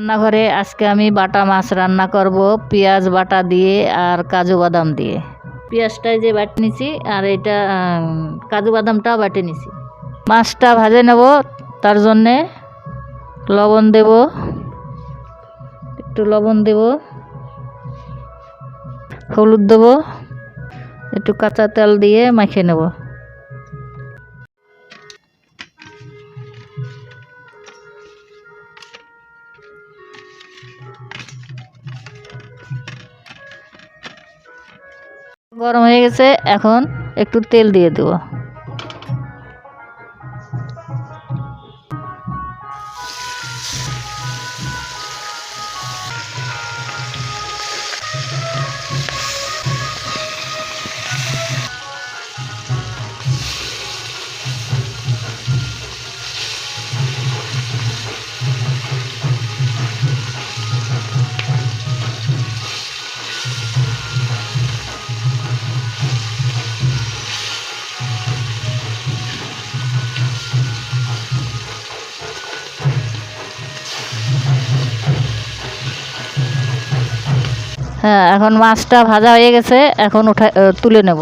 রান্নাঘরে আজকে আমি বাটা মাছ রান্না করব পেঁয়াজ বাটা দিয়ে আর কাজু বাদাম দিয়ে। পেঁয়াজটাই যে বাটি নিছি আর এটা কাজু বাদামটাও বাটি নিছি। মাছটা ভাজে নেব, তার জন্যে লবণ দেব, একটু লবণ দেব, হলুদ দেব, একটু কাঁচা তেল দিয়ে মাখিয়ে নেব। গরম হয়ে গেছে, এখন একটু তেল দিয়ে দেব। হ্যাঁ, এখন মাছটা ভাজা হয়ে গেছে, এখন তুলে নেব।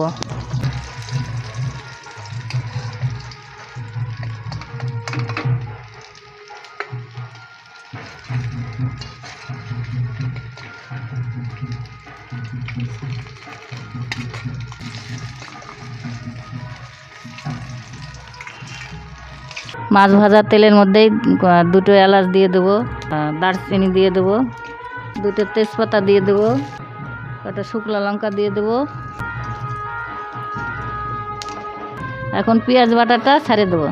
মাছ ভাজা তেলের মধ্যেই দুটো এলাচ দিয়ে দেবো, দারচিনি দিয়ে দেবো, দুটো তেজপাতা দিয়ে দেবো, একটা শুকনো লঙ্কা দিয়ে দেবো। এখন পেঁয়াজ বাটাটা ছাড়িয়ে দেবো।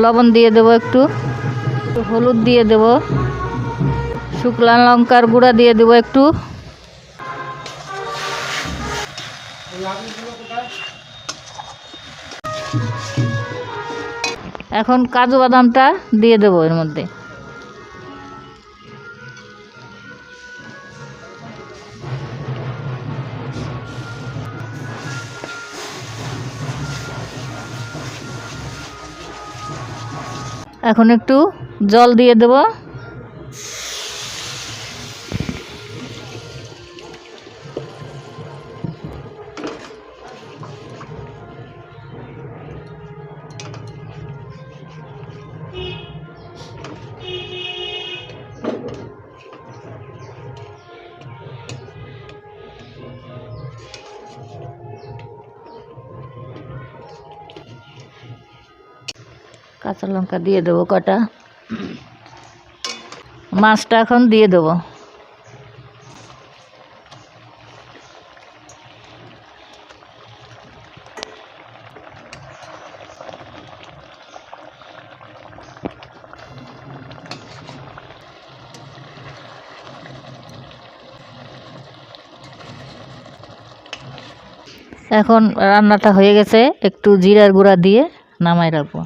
লবণ দিয়ে দেবো, একটু হলুদ দিয়ে দেবো, শুকনো লঙ্কার গুঁড়া দিয়ে দেবো একটু। এখন কাজু বাদামটা দিয়ে দেবো এর মধ্যে। এখন একটু জল দিয়ে দেব। কাঁচা লঙ্কা দিয়ে দেবো কটা। মাছটা এখন দিয়ে দেবো। এখন রান্নাটা হয়ে গেছে, একটু জিরার গুঁড়া দিয়ে নামাই রাখবো।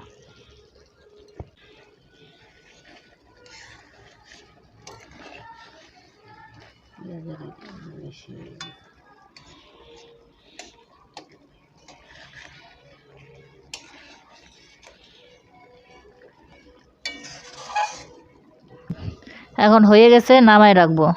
এখন হয়ে গেছে, নামাই রাখবো।